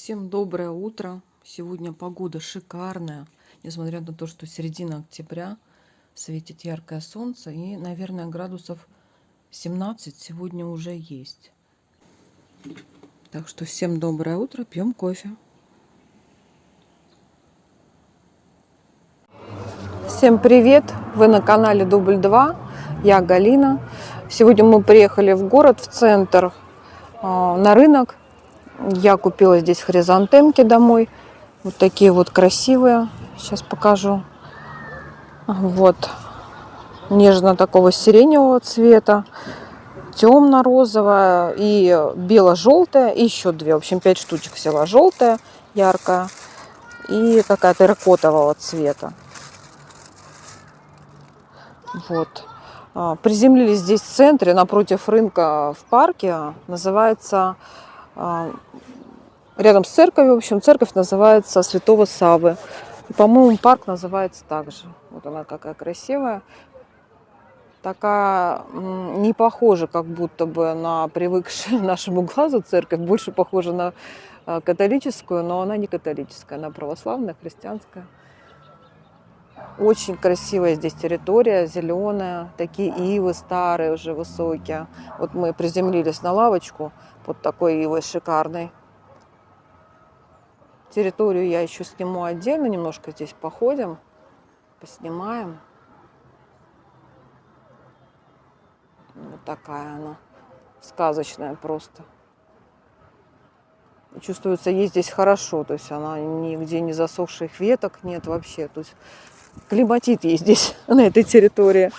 Всем доброе утро. Сегодня погода шикарная, несмотря на то, что середина октября, светит яркое солнце и, наверное, градусов 17 сегодня уже есть. Так что всем доброе утро, пьем кофе. Всем привет! Вы на канале Дубль 2. Я Галина. Сегодня мы приехали в город, в центр, на рынок. Я купила здесь хризантемки домой. Вот такие вот красивые. Сейчас покажу. Вот. Нежно такого сиреневого цвета. Темно-розовая и бело-желтая. И еще две. В общем, 5 штучек взяла. Желтая, яркая. И какая-то терракотового цвета. Вот. Приземлились здесь в центре, напротив рынка в парке. Называется... Рядом с церковью, в общем, церковь называется Святого Саввы. И, по-моему, парк называется так же. Вот она какая красивая. Такая не похожа как будто бы на привыкшую нашему глазу церковь. Больше похожа на католическую, но она не католическая, она православная, христианская. Очень красивая здесь территория, зеленая. Такие ивы старые, уже высокие. Вот мы приземлились на лавочку под такой ивой шикарной. Территорию я еще сниму отдельно, немножко здесь походим, поснимаем. Вот такая она, сказочная просто. Чувствуется, ей здесь хорошо, то есть она нигде не засохших веток нет вообще. То есть климатит ей здесь, на этой территории.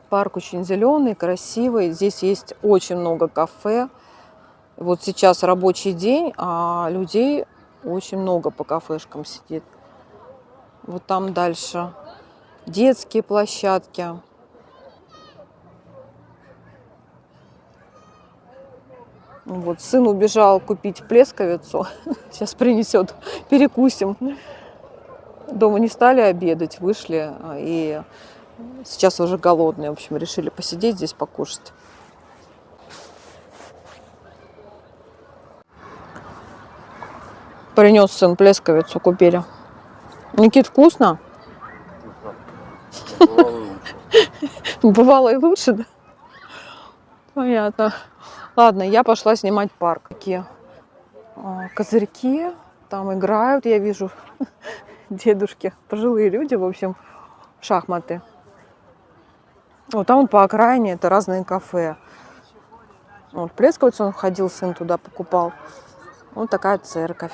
Парк очень зеленый, красивый. Здесь есть очень много кафе. Вот сейчас рабочий день, а людей очень много по кафешкам сидит. Вот там дальше детские площадки. Вот сын убежал купить плесковицу. Сейчас принесет, перекусим. Дома не стали обедать, вышли и сейчас уже голодные. В общем, решили посидеть здесь, покушать. Принес сын плесковицу, купили. Никит, вкусно? Бывало и лучше, да? Понятно. Ладно, я пошла снимать парк. Такие козырьки, там играют, я вижу, дедушки, пожилые люди, в общем, шахматы. Вот там по окраине это разные кафе. Вот Плесковицу он ходил, сын туда покупал. Вот такая церковь.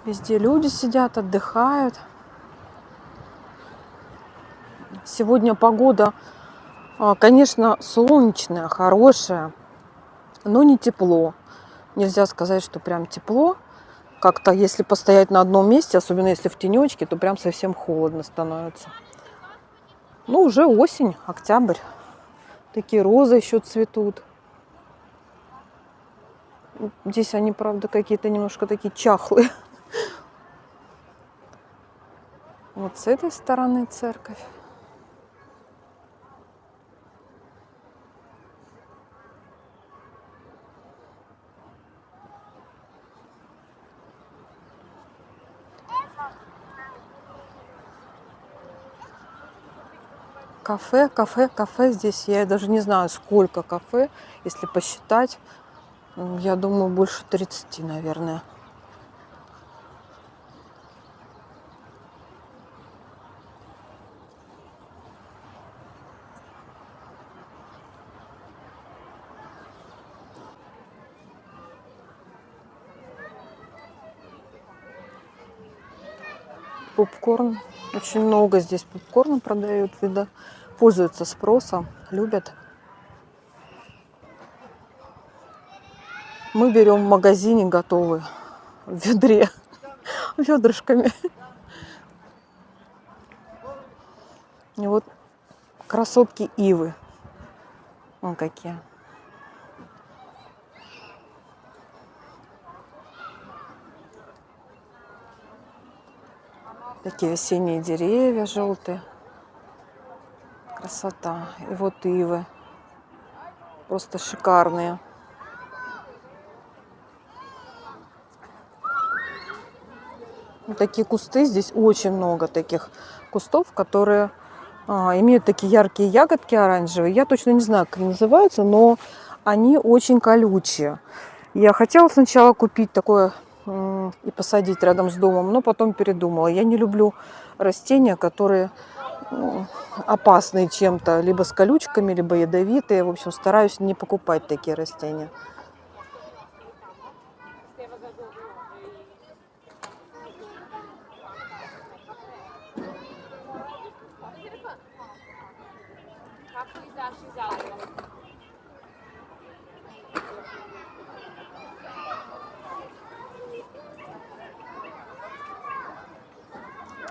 Везде люди сидят, отдыхают. Сегодня погода, конечно, солнечная, хорошая, но не тепло. Нельзя сказать, что прям тепло. Как-то, если постоять на одном месте, особенно если в тенечке, то прям совсем холодно становится. Ну, уже осень, октябрь. Такие розы еще цветут. Здесь они, правда, какие-то немножко такие чахлые. Вот с этой стороны церковь. Кафе, кафе, кафе здесь. Я даже не знаю, сколько кафе, если посчитать. Я думаю, больше 30, наверное. Попкорн. Очень много здесь попкорна продают. Видно, пользуются спросом, любят. Мы берем в магазине готовый, в ведре, ведрышками. И вот красотки ивы. Вон какие. Такие весенние деревья желтые. Красота. И вот ивы. Просто шикарные. Вот такие кусты. Здесь очень много таких кустов, которые имеют такие яркие ягодки оранжевые. Я точно не знаю, как они называются, но они очень колючие. Я хотела сначала купить такое и посадить рядом с домом, но потом передумала. Я не люблю растения, которые опасные чем-то, либо с колючками, либо ядовитые. В общем, стараюсь не покупать такие растения.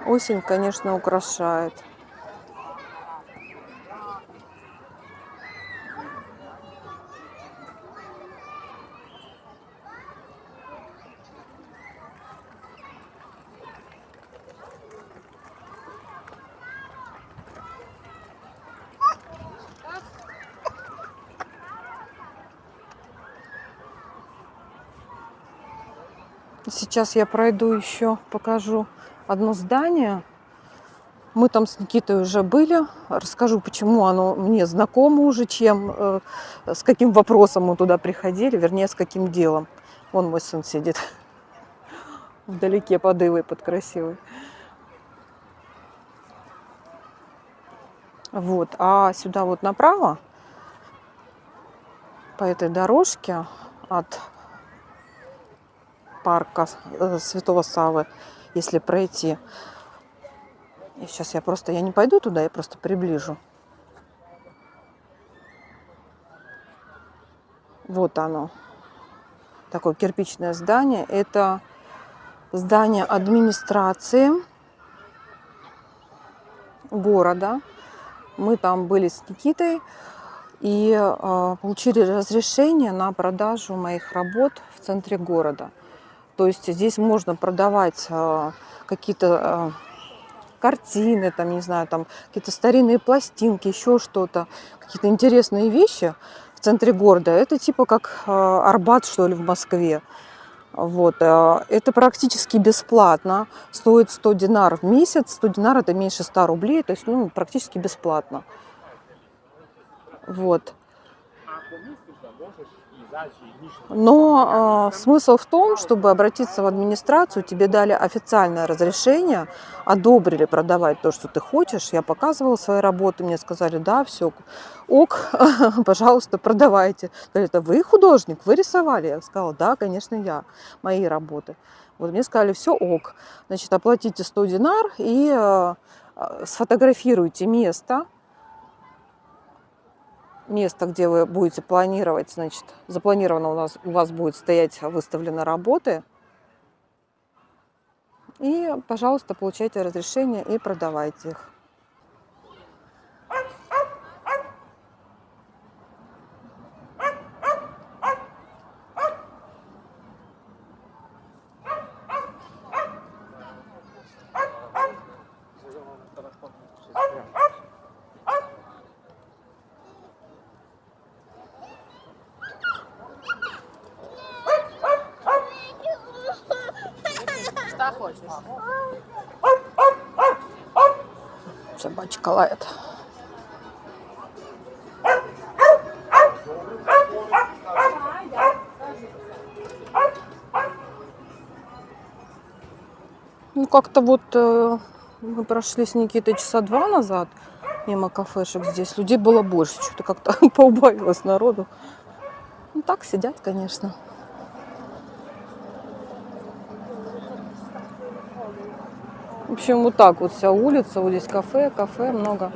Осень, конечно, украшает. Сейчас я пройду еще, покажу одно здание. Мы там с Никитой уже были. Расскажу, почему оно мне знакомо уже, с каким вопросом мы туда приходили, вернее, с каким делом. Вон мой сын сидит вдалеке под ивой, под красивой. Вот, а сюда вот направо, по этой дорожке от парка Святого Саввы, если пройти. И сейчас я не пойду туда, я просто приближу. Вот оно. Такое кирпичное здание. Это здание администрации города. Мы там были с Никитой и получили разрешение на продажу моих работ в центре города. То есть здесь можно продавать какие-то картины, там, не знаю, там какие-то старинные пластинки, еще что-то, какие-то интересные вещи в центре города. Это типа как Арбат, что ли, в Москве. Вот. Это практически бесплатно. Стоит 100 динар в месяц. 100 динар – это меньше 100 рублей. То есть, практически бесплатно. Вот. Но смысл в том, чтобы обратиться в администрацию, тебе дали официальное разрешение, одобрили продавать то, что ты хочешь. Я показывала свои работы, мне сказали, да, все, ок, пожалуйста, продавайте. Это вы художник, вы рисовали? Я сказала, да, конечно, я, мои работы. Вот мне сказали, все ок, значит, оплатите 100 динар и сфотографируйте место, где вы будете планировать, значит, запланировано у вас будет стоять выставлены работы. И, пожалуйста, получайте разрешение и продавайте их. Что хочешь? Собачка лает. Как-то вот мы прошли с Никитой часа 2 назад мимо кафешек здесь. Людей было больше, что-то как-то поубавилось народу. Так сидят, конечно. В общем, вот так вот вся улица. Вот здесь кафе много.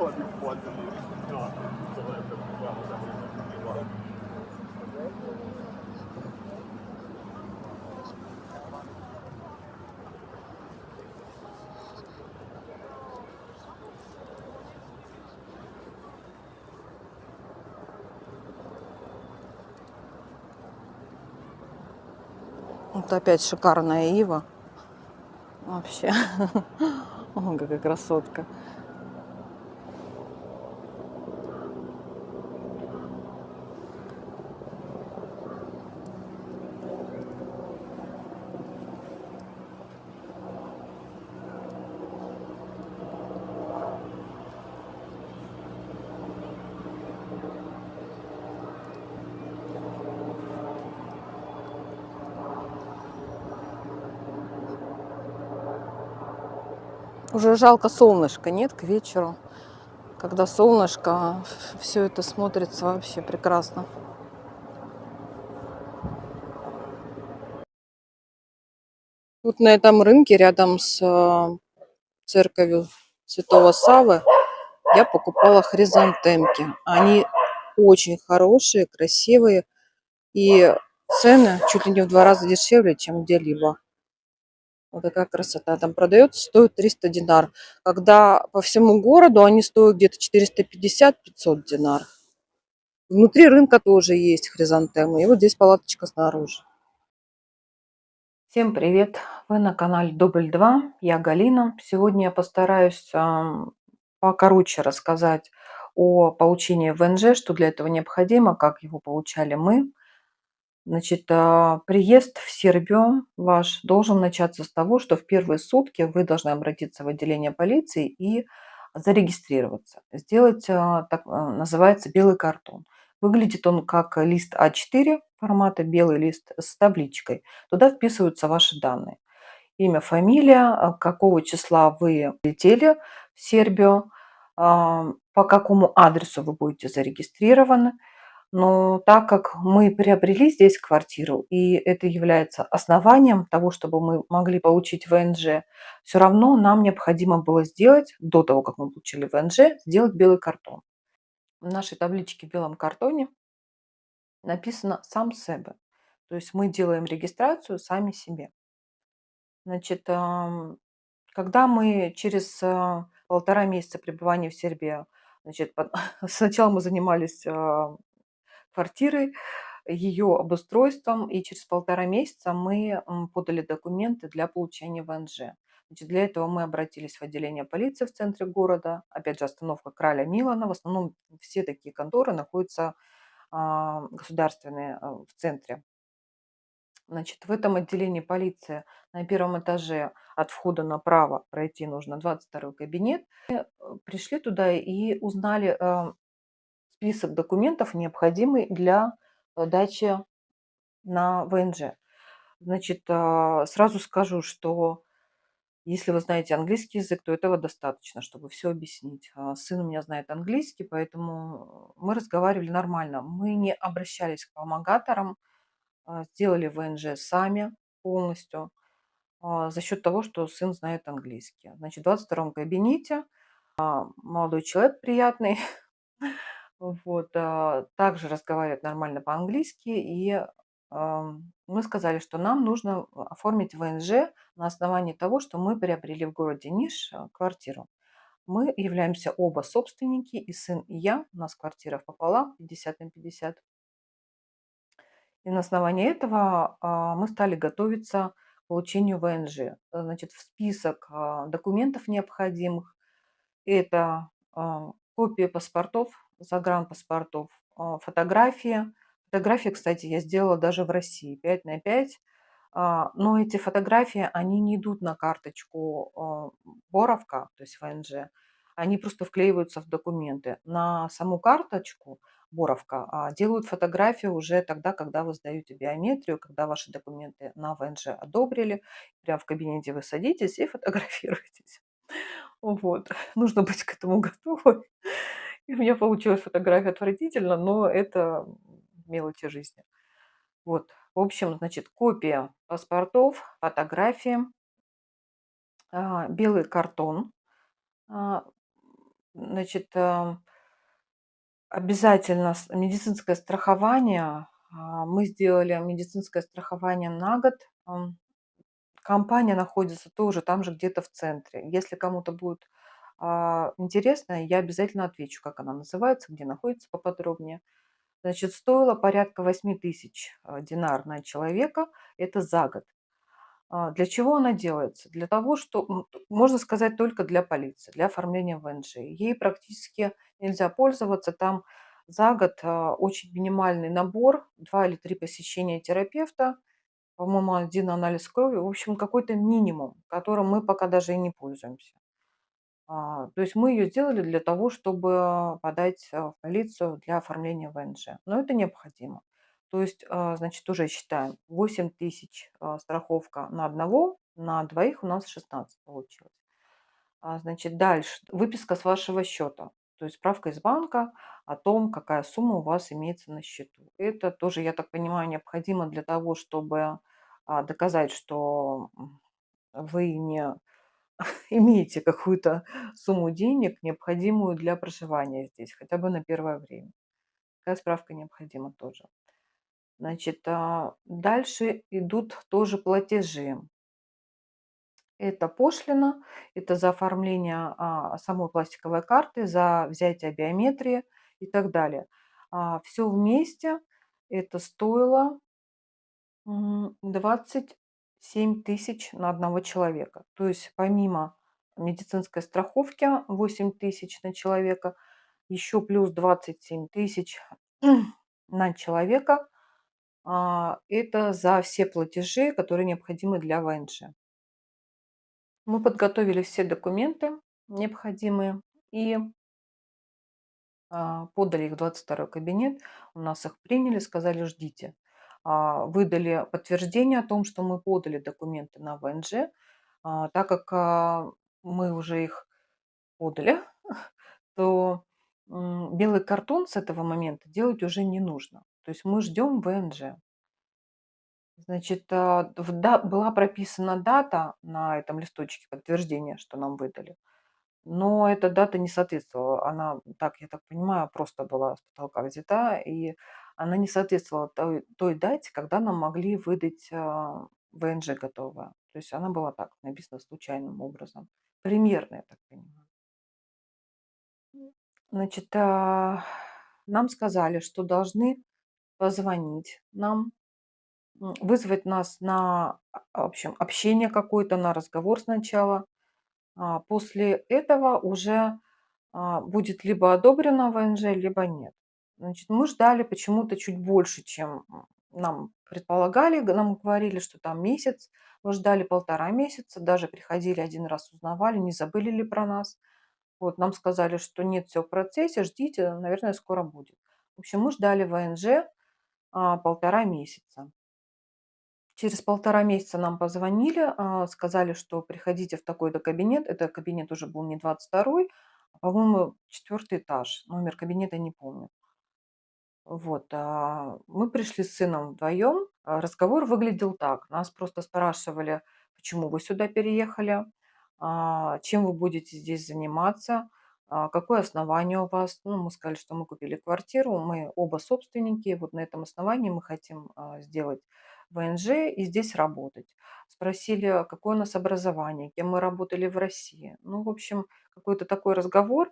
Вот опять шикарная ива. Вообще. О, какая красотка. Уже жалко солнышко, нет, к вечеру. Когда солнышко, все это смотрится вообще прекрасно. Тут на этом рынке рядом с церковью Святого Савы я покупала хризантемки. Они очень хорошие, красивые. И цены чуть ли не в 2 раза дешевле, чем где-либо. Вот такая красота. Там продается, стоит 300 динар. Когда по всему городу они стоят где-то 450-500 динар. Внутри рынка тоже есть хризантемы. И вот здесь палаточка снаружи. Всем привет! Вы на канале Дубль 2. Я Галина. Сегодня я постараюсь покороче рассказать о получении ВНЖ, что для этого необходимо, как его получали мы. Значит, приезд в Сербию ваш должен начаться с того, что в первые сутки вы должны обратиться в отделение полиции и зарегистрироваться. Сделать, так называется, белый картон. Выглядит он как лист А4 формата, белый лист с табличкой. Туда вписываются ваши данные. Имя, фамилия, какого числа вы летели в Сербию, по какому адресу вы будете зарегистрированы. Но так как мы приобрели здесь квартиру, и это является основанием того, чтобы мы могли получить ВНЖ, все равно нам необходимо было сделать, до того, как мы получили ВНЖ, сделать белый картон. В нашей табличке в белом картоне написано «сам себе». То есть мы делаем регистрацию сами себе. Значит, когда мы через 1,5 месяца пребывания в Сербии, значит, сначала мы занимались квартирой, ее обустройством, и через 1,5 месяца мы подали документы для получения ВНЖ. Значит, для этого мы обратились в отделение полиции в центре города, опять же, остановка Краля Милана. В основном все такие конторы находятся государственные в центре. Значит, в этом отделении полиции на первом этаже от входа направо пройти нужно 22 кабинет. Пришли туда и узнали список документов, необходимый для подачи на ВНЖ. Значит, сразу скажу, что если вы знаете английский язык, то этого достаточно, чтобы все объяснить. Сын у меня знает английский, поэтому мы разговаривали нормально. Мы не обращались к помогаторам, сделали ВНЖ сами полностью за счет того, что сын знает английский. Значит, в 22 кабинете молодой человек приятный, вот, также разговаривает нормально по-английски, и мы сказали, что нам нужно оформить ВНЖ на основании того, что мы приобрели в городе Ниш квартиру. Мы являемся оба собственники, и сын, и я. У нас квартира пополам, 50 на 50. И на основании этого мы стали готовиться к получению ВНЖ. Значит, в список документов необходимых это копии паспортов, загранпаспортов, фотографии. Фотографии, кстати, я сделала даже в России 5 на 5. Но эти фотографии, они не идут на карточку Боровка, то есть ВНЖ. Они просто вклеиваются в документы. На саму карточку Боровка делают фотографию уже тогда, когда вы сдаете биометрию, когда ваши документы на ВНЖ одобрили. Прямо в кабинете вы садитесь и фотографируетесь. Вот. Нужно быть к этому готовой. И у меня получилась фотография отвратительно, но это мелочи жизни. Вот. В общем, значит, копия паспортов, фотографии, белый картон. А, Значит, обязательно медицинское страхование. Мы сделали медицинское страхование на год. Компания находится тоже там же где-то в центре. Если кому-то будет интересно, я обязательно отвечу, как она называется, где находится поподробнее. Значит, стоило порядка 8000 динар на человека. Это за год. Для чего она делается? Для того, что, можно сказать, только для полиции, для оформления ВНЖ. Ей практически нельзя пользоваться. Там за год очень минимальный набор, 2 или 3 посещения терапевта, по-моему, 1 анализ крови. В общем, какой-то минимум, которым мы пока даже и не пользуемся. То есть мы ее сделали для того, чтобы подать в полицию для оформления ВНЖ. Но это необходимо. То есть, значит, уже считаем 8000 страховка на одного, на двоих у нас 16 получилось. Значит, дальше выписка с вашего счета. То есть справка из банка о том, какая сумма у вас имеется на счету. Это тоже, я так понимаю, необходимо для того, чтобы доказать, что вы не имеете какую-то сумму денег, необходимую для проживания здесь, хотя бы на первое время. Такая справка необходима тоже. Значит, дальше идут тоже платежи. Это пошлина, это за оформление самой пластиковой карты, за взятие биометрии и так далее. Все вместе это стоило 27 000 на одного человека. То есть помимо медицинской страховки 8000 на человека, еще плюс 27 000 на человека. Это за все платежи, которые необходимы для ВНЖ. Мы подготовили все документы необходимые и подали их в 22 кабинет. У нас их приняли, сказали: ждите. Выдали подтверждение о том, что мы подали документы на ВНЖ. Так как мы уже их подали, то белый картон с этого момента делать уже не нужно. То есть мы ждем ВНЖ. Значит, была прописана дата на этом листочке подтверждения, что нам выдали. Но эта дата не соответствовала. Она, так я так понимаю, просто была с потолка взята, и она не соответствовала той дате, когда нам могли выдать ВНЖ готовое. То есть она была так написана случайным образом. Примерно, я так понимаю. Значит, нам сказали, что должны позвонить нам, вызвать нас на, в общем, общение какое-то, на разговор сначала. После этого уже будет либо одобрено ВНЖ, либо нет. Значит, мы ждали почему-то чуть больше, чем нам предполагали. Нам говорили, что там месяц. Мы ждали 1,5 месяца, даже приходили один раз, узнавали, не забыли ли про нас. Вот, нам сказали, что нет, все в процессе, ждите, наверное, скоро будет. В общем, мы ждали ВНЖ 1,5 месяца. Через 1,5 месяца нам позвонили, сказали, что приходите в такой-то кабинет. Это кабинет уже был не 22-й, а, по-моему, 4-й этаж. Номер кабинета не помню. Вот, мы пришли с сыном вдвоем. Разговор выглядел так. Нас просто спрашивали, почему вы сюда переехали, чем вы будете здесь заниматься, какое основание у вас. Ну, мы сказали, что мы купили квартиру, мы оба собственники. Вот на этом основании мы хотим сделать ВНЖ и здесь работать. Спросили, какое у нас образование, кем мы работали в России. Ну, в общем, какой-то такой разговор,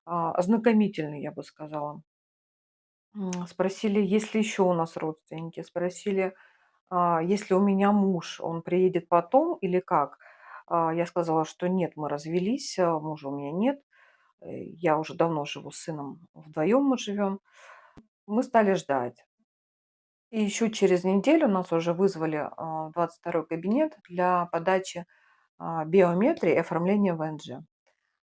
ознакомительный, я бы сказала. Спросили, есть ли еще у нас родственники. Спросили, есть ли у меня муж, он приедет потом или как. Я сказала, что нет, мы развелись, мужа у меня нет. Я уже давно живу с сыном, вдвоем мы живем. Мы стали ждать. И еще через неделю нас уже вызвали в 22 кабинет для подачи биометрии и оформления ВНЖ.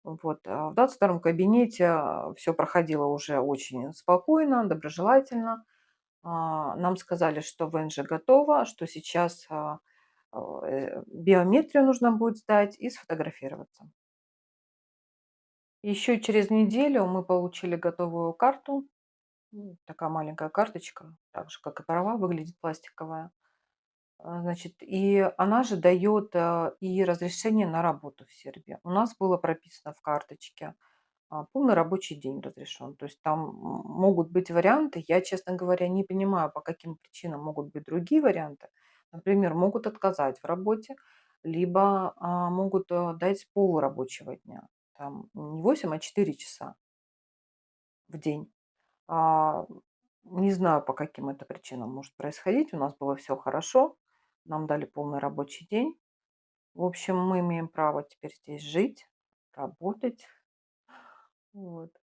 Вот. В 22 кабинете все проходило уже очень спокойно, доброжелательно. Нам сказали, что ВНЖ готово, что сейчас биометрию нужно будет сдать и сфотографироваться. Еще через неделю мы получили готовую карту. Такая маленькая карточка, так же, как и права, выглядит пластиковая. Значит, и она же дает и разрешение на работу в Сербии. У нас было прописано в карточке полный рабочий день разрешен. То есть там могут быть варианты. Я, честно говоря, не понимаю, по каким причинам могут быть другие варианты. Например, могут отказать в работе, либо могут дать полурабочего дня. Там не 8, а 4 часа в день. А, Не знаю, по каким это причинам может происходить. У нас было все хорошо, нам дали полный рабочий день. В общем, мы имеем право теперь здесь жить, работать. Вот.